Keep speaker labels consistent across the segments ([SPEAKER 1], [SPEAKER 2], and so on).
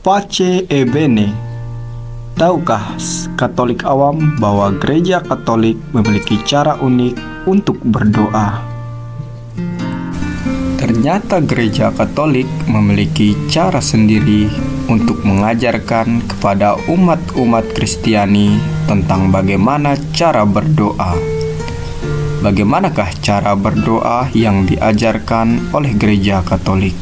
[SPEAKER 1] Pace e bene. Tahukah Katolik awam bahwa gereja Katolik memiliki cara unik untuk berdoa? Ternyata gereja Katolik memiliki cara sendiri untuk mengajarkan kepada umat-umat Kristiani tentang bagaimana cara berdoa. Bagaimanakah cara berdoa yang diajarkan oleh gereja Katolik?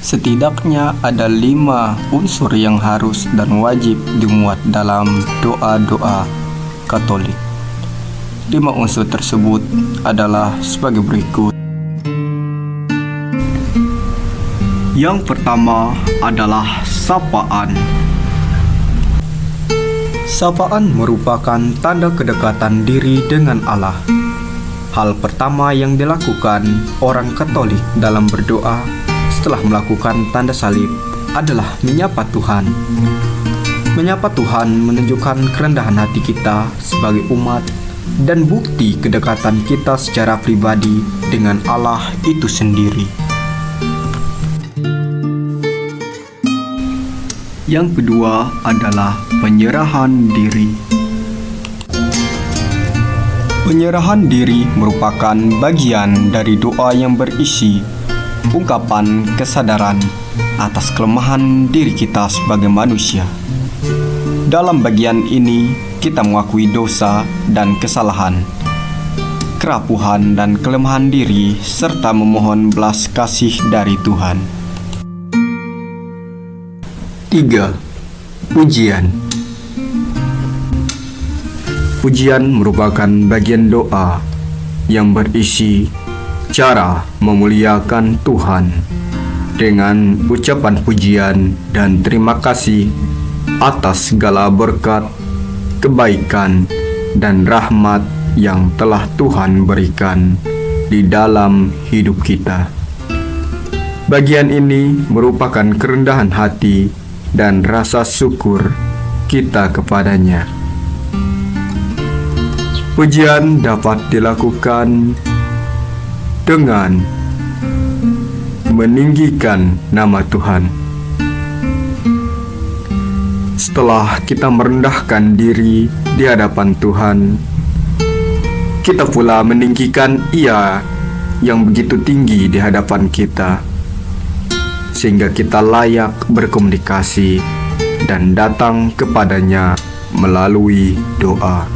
[SPEAKER 1] Setidaknya ada 5 unsur yang harus dan wajib dimuat dalam doa-doa Katolik. 5 unsur tersebut adalah sebagai berikut. Yang pertama adalah sapaan. Sapaan merupakan tanda kedekatan diri dengan Allah. Hal pertama yang dilakukan orang Katolik dalam berdoa setelah melakukan tanda salib adalah menyapa Tuhan. Menyapa Tuhan menunjukkan kerendahan hati kita sebagai umat dan bukti kedekatan kita secara pribadi dengan Allah itu sendiri. Yang kedua adalah penyerahan diri. Penyerahan diri merupakan bagian dari doa yang berisi ungkapan kesadaran atas kelemahan diri kita sebagai manusia. Dalam bagian ini, kita mengakui dosa dan kesalahan, kerapuhan dan kelemahan diri, serta memohon belas kasih dari Tuhan. 3. Pujian. Pujian merupakan bagian doa yang berisi cara memuliakan Tuhan dengan ucapan pujian dan terima kasih atas segala berkat, kebaikan, dan rahmat yang telah Tuhan berikan di dalam hidup kita. Bagian ini merupakan kerendahan hati dan rasa syukur kita kepadanya. Pujian dapat dilakukan dengan meninggikan nama Tuhan. Setelah kita merendahkan diri di hadapan Tuhan, kita pula meninggikan Ia yang begitu tinggi di hadapan kita, sehingga kita layak berkomunikasi dan datang kepadanya melalui doa.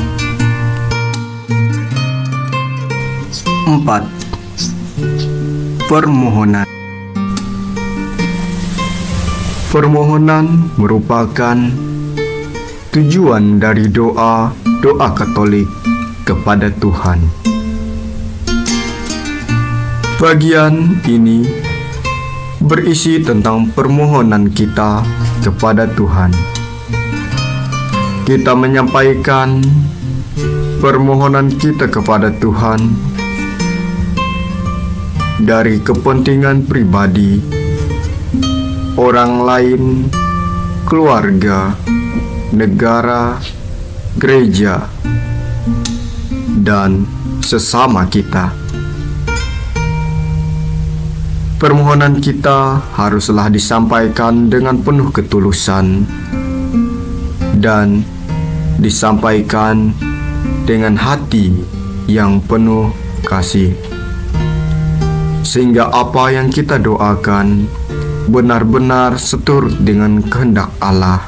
[SPEAKER 1] 4. Permohonan. Permohonan merupakan tujuan dari doa Katolik kepada Tuhan. Bagian ini berisi tentang permohonan kita kepada Tuhan. Kita menyampaikan permohonan kita kepada Tuhan dari kepentingan pribadi, orang lain, keluarga, negara, gereja, dan sesama kita. Permohonan kita haruslah disampaikan dengan penuh ketulusan dan disampaikan dengan hati yang penuh kasih, sehingga apa yang kita doakan benar-benar seturut dengan kehendak Allah,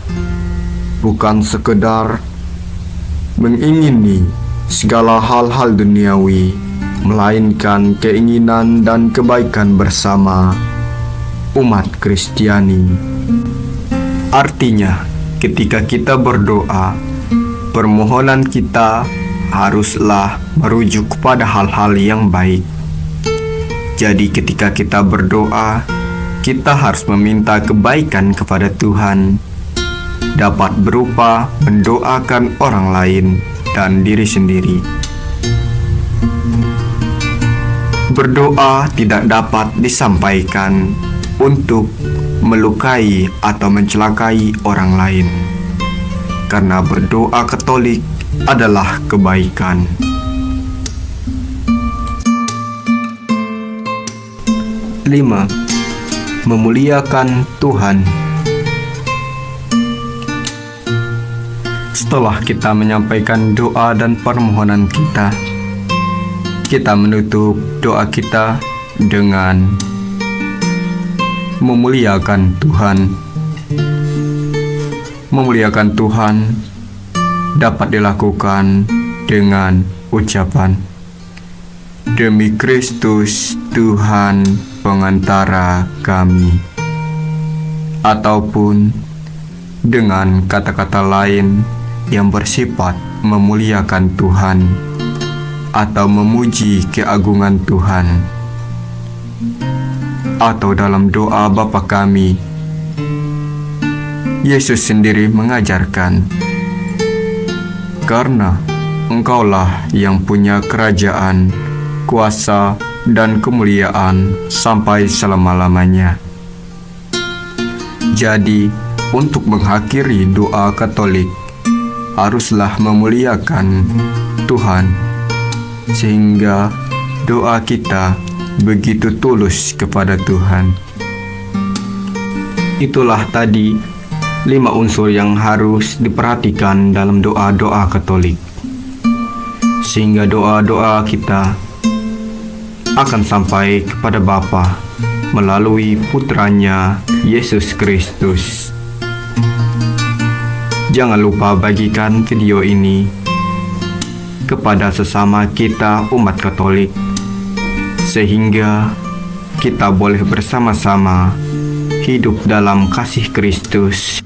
[SPEAKER 1] bukan sekedar mengingini segala hal-hal duniawi, melainkan keinginan dan kebaikan bersama umat Kristiani. Artinya, ketika kita berdoa, permohonan kita haruslah merujuk kepada hal-hal yang baik. Jadi ketika kita berdoa, kita harus meminta kebaikan kepada Tuhan, dapat berupa mendoakan orang lain dan diri sendiri. Berdoa tidak dapat disampaikan untuk melukai atau mencelakai orang lain, karena berdoa Katolik adalah kebaikan. 5. memuliakan Tuhan. Setelah kita menyampaikan doa dan permohonan kita menutup doa kita dengan memuliakan Tuhan. Memuliakan Tuhan dapat dilakukan dengan ucapan, "Demi Kristus Tuhan pengantara kami," ataupun dengan kata-kata lain yang bersifat memuliakan Tuhan atau memuji keagungan Tuhan, atau dalam doa Bapa kami. Yesus sendiri mengajarkan, "Karena Engkaulah yang punya kerajaan, kuasa, dan kemuliaan sampai selama-lamanya." Jadi, untuk mengakhiri doa Katolik, haruslah memuliakan Tuhan, sehingga doa kita begitu tulus kepada Tuhan. Itulah tadi 5 unsur yang harus diperhatikan dalam doa-doa Katolik, sehingga doa-doa kita akan sampai kepada Bapa melalui putranya Yesus Kristus. Jangan lupa bagikan video ini kepada sesama kita umat Katolik, sehingga kita boleh bersama-sama hidup dalam kasih Kristus